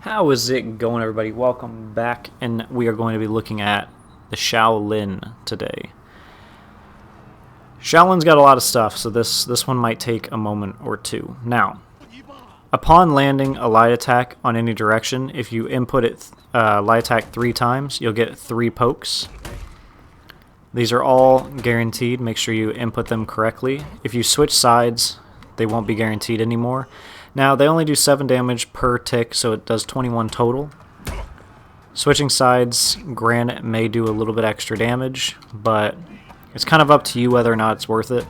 How is it going, everybody? Welcome back, and we are going to be looking at the Shaolin today. Shaolin's got a lot of stuff, so this one might take a moment or two. Now, upon landing a light attack on any direction, if you input it light attack 3 times, you'll get 3 pokes. These are all guaranteed. Make sure you input them correctly. If you switch sides, they won't be guaranteed anymore. Now, they only do 7 damage per tick, so it does 21 total. Switching sides, granted, may do a little bit extra damage, but it's kind of up to you whether or not it's worth it.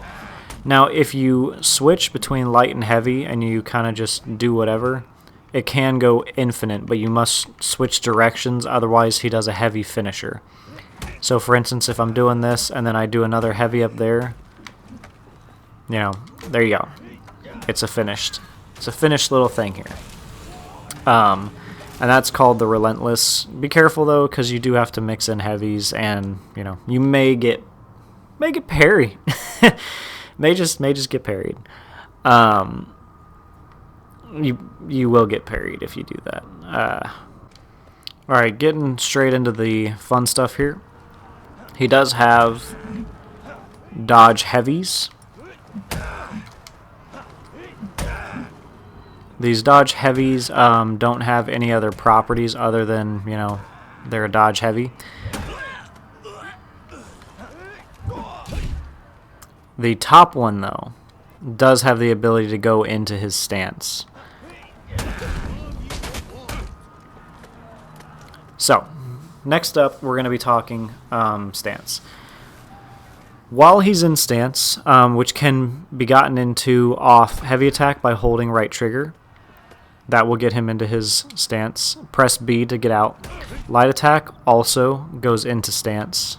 Now, if you switch between light and heavy and you kind of just do whatever, it can go infinite, but you must switch directions, otherwise he does a heavy finisher. So, for instance, if I'm doing this and then I do another heavy up there, you know, there you go. It's a finished little thing here. And that's called the Relentless. Be careful though, because you do have to mix in heavies, and you know you may get parried. may just get parried. You will get parried if you do that. All right, getting straight into the fun stuff here. He does have dodge heavies. These dodge heavies don't have any other properties other than, you know, they're a dodge heavy. The top one, though, does have the ability to go into his stance. So, next up, we're going to be talking stance. While he's in stance, which can be gotten into off heavy attack by holding right trigger, that will get him into his stance. Press B to get out. Light attack also goes into stance.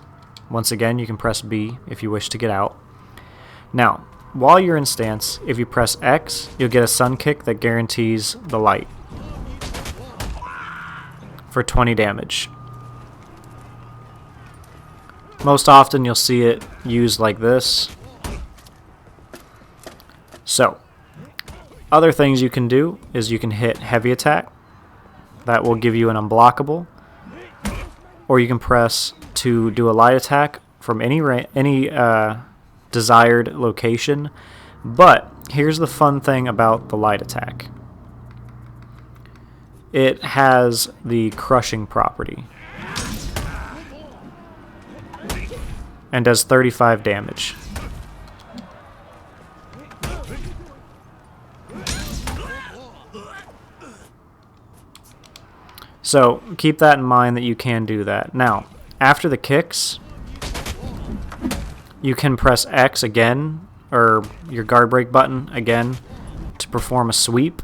Once again, you can press B if you wish to get out. Now, while you're in stance, if you press X, you'll get a sun kick that guarantees the light for 20 damage. Most often you'll see it used like this. So, other things you can do is you can hit heavy attack. That will give you an unblockable. Or you can press to do a light attack from any desired location. But here's the fun thing about the light attack. It has the crushing property and does 35 damage. So keep that in mind that you can do that. Now, after the kicks, you can press X again, or your guard break button again, to perform a sweep.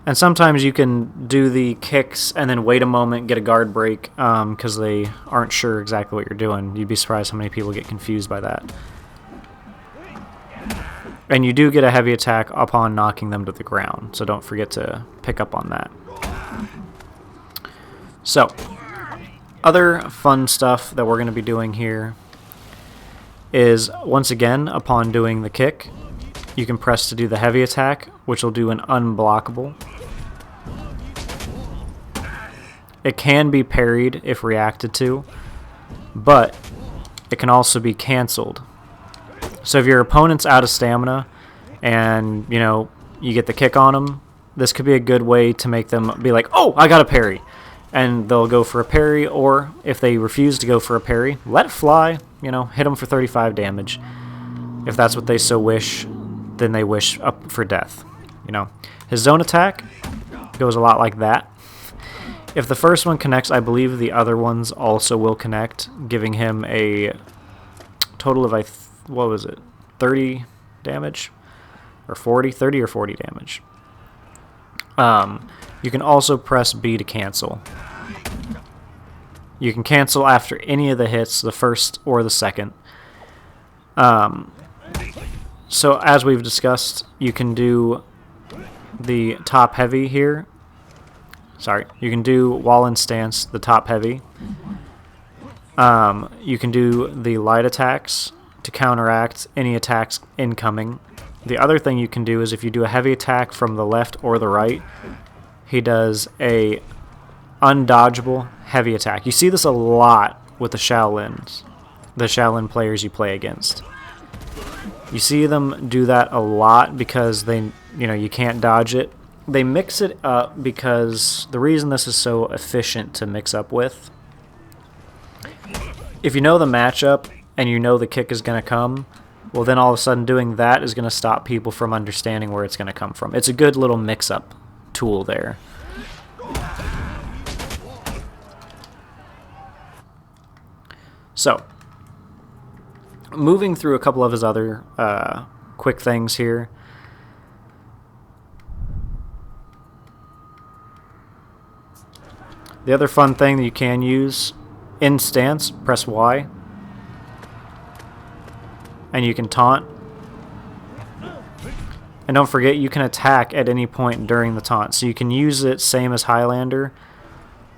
And sometimes you can do the kicks and then wait a moment, get a guard break, because they aren't sure exactly what you're doing. You'd be surprised how many people get confused by that. And you do get a heavy attack upon knocking them to the ground, so don't forget to pick up on that. So, other fun stuff that we're going to be doing here is, once again, upon doing the kick, you can press to do the heavy attack, which will do an unblockable. It can be parried if reacted to, but it can also be cancelled. So if your opponent's out of stamina and, you know, you get the kick on them, this could be a good way to make them be like, oh, I got a parry. And they'll go for a parry, or if they refuse to go for a parry, let it fly, you know, hit them for 35 damage. If that's what they so wish, then they wish up for death. You know, his zone attack goes a lot like that. If the first one connects, I believe the other ones also will connect, giving him a total of, what was it, 30 damage? Or 40? 30 or 40 damage. You can also press B to cancel. You can cancel after any of the hits, the first or the second. So as we've discussed, you can do the top heavy here. Sorry, you can do while in stance, the top heavy. You can do the light attacks to counteract any attacks incoming. The other thing you can do is if you do a heavy attack from the left or the right, he does a undodgeable heavy attack. You see this a lot with the Shaolin players you play against. You see them do that a lot because you can't dodge it. They mix it up because the reason this is so efficient to mix up with, if you know the matchup and you know the kick is going to come, well then all of a sudden doing that is going to stop people from understanding where it's going to come from. It's a good little mix-up tool there. So, moving through a couple of his other quick things here. The other fun thing that you can use, in stance, press Y, and you can taunt. And don't forget, you can attack at any point during the taunt. So you can use it same as Highlander,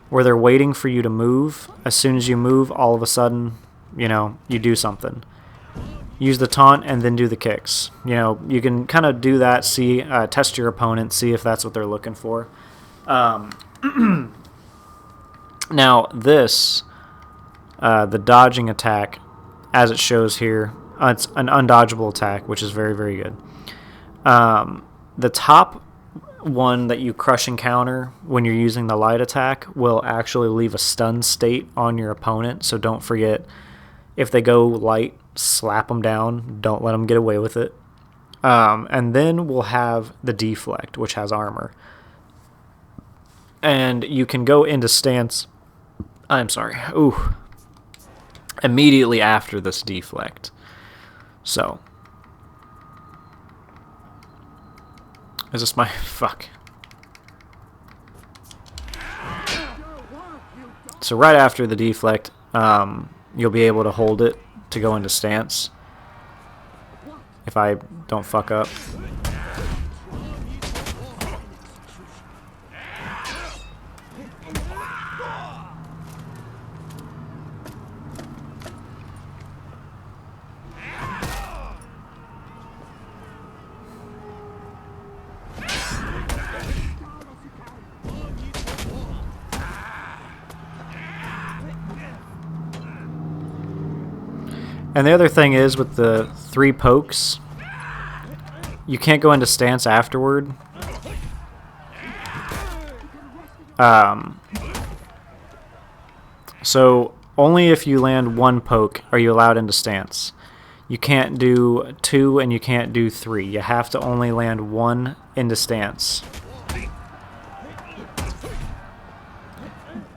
where they're waiting for you to move. As soon as you move, all of a sudden, you do something. Use the taunt and then do the kicks. You can kind of do that, see, test your opponent, see if that's what they're looking for. Now this, the dodging attack, as it shows here, it's an undodgeable attack, which is very, very good. The top one that you crush and counter when you're using the light attack will actually leave a stun state on your opponent, so don't forget, if they go light, slap them down, don't let them get away with it. And then we'll have the deflect, which has armor. And you can go into stance, immediately after this deflect. So, is this my, fuck. So right after the deflect, you'll be able to hold it to go into stance, if I don't fuck up. And the other thing is, with the 3 pokes, you can't go into stance afterward. So only if you land 1 poke are you allowed into stance. You can't do 2 and you can't do 3. You have to only land 1 into stance.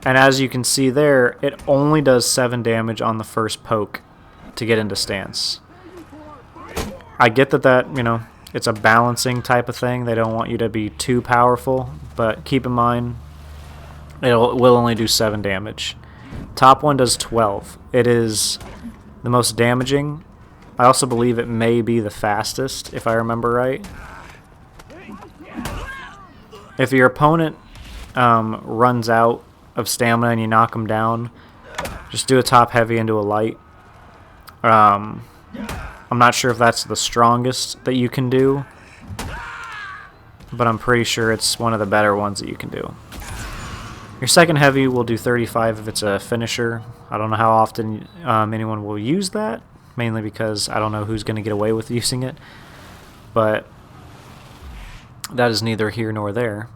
And as you can see there, it only does 7 damage on the first poke to get into stance. I get that it's a balancing type of thing. They don't want you to be too powerful, but keep in mind it will only do 7 damage. Top one does 12. It is the most damaging. I also believe it may be the fastest, if I remember right. If your opponent runs out of stamina and you knock them down, just do a top heavy into a light. I'm not sure if that's the strongest that you can do, but I'm pretty sure it's one of the better ones that you can do. Your second heavy will do 35 if it's a finisher. I don't know how often anyone will use that, mainly because I don't know who's going to get away with using it, but that is neither here nor there.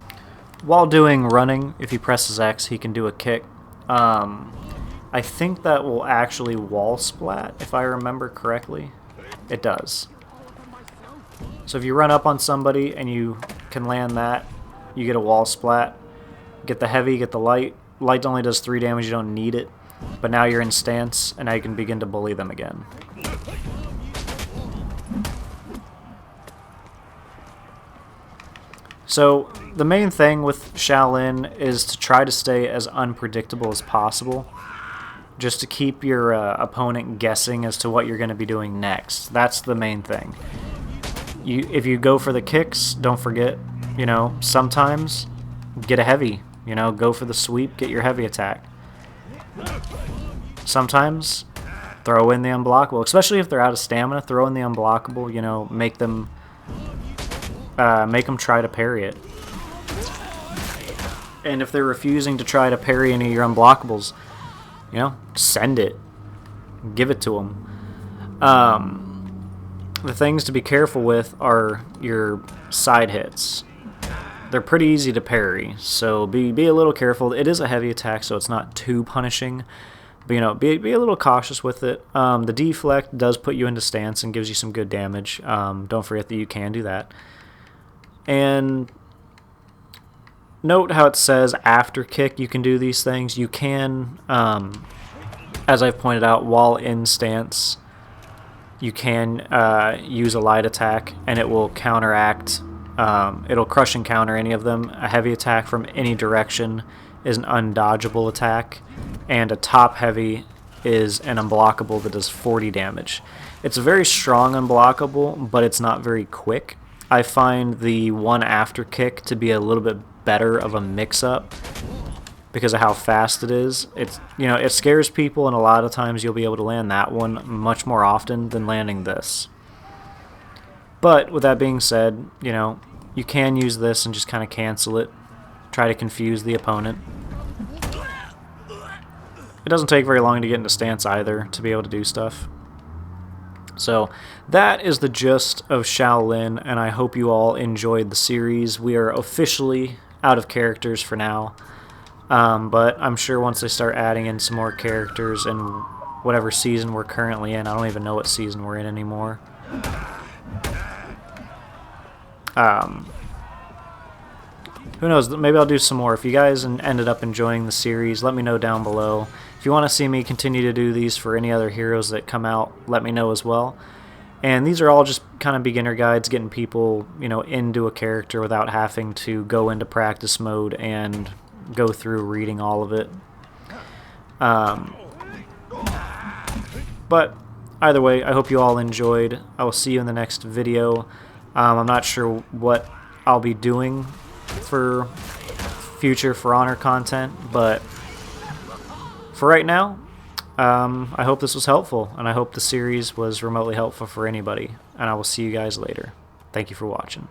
While doing running, if he presses X, he can do a kick. I think that will actually wall splat, if I remember correctly. It does. So if you run up on somebody and you can land that, you get a wall splat. Get the heavy, get the light. Light only does 3 damage, you don't need it. But now you're in stance, and now you can begin to bully them again. So the main thing with Shaolin is to try to stay as unpredictable as possible, just to keep your opponent guessing as to what you're going to be doing next. That's the main thing. If you go for the kicks, don't forget, sometimes get a heavy. Go for the sweep, get your heavy attack. Sometimes throw in the unblockable, especially if they're out of stamina. Throw in the unblockable, you know, make them try to parry it. And if they're refusing to try to parry any of your unblockables, you know, send it. Give it to them. The things to be careful with are your side hits. They're pretty easy to parry, so be a little careful. It is a heavy attack, so it's not too punishing. But, you know, be a little cautious with it. The deflect does put you into stance and gives you some good damage. Don't forget that you can do that. And note how it says after kick you can do these things. You can, as I've pointed out, while in stance, you can use a light attack, and it will counteract. It'll crush and counter any of them. A heavy attack from any direction is an undodgeable attack, and a top heavy is an unblockable that does 40 damage. It's a very strong unblockable, but it's not very quick. I find the one after kick to be a little bit better of a mix-up because of how fast it is. It's, you know, it scares people, and a lot of times you'll be able to land that one much more often than landing this. But with that being said, you know, you can use this and just kind of cancel it. Try to confuse the opponent. It doesn't take very long to get into stance either to be able to do stuff. So that is the gist of Shaolin, and I hope you all enjoyed the series. We are officially out of characters for now, but I'm sure once they start adding in some more characters in whatever season we're currently in, I don't even know what season we're in anymore. Who knows, maybe I'll do some more. If you guys ended up enjoying the series, let me know down below. If you want to see me continue to do these for any other heroes that come out, let me know as well. And these are all just kind of beginner guides, getting people, you know, into a character without having to go into practice mode and go through reading all of it. But either way, I hope you all enjoyed. I will see you in the next video. I'm not sure what I'll be doing for future For Honor content, but for right now, I hope this was helpful, and I hope the series was remotely helpful for anybody, and I will see you guys later. Thank you for watching.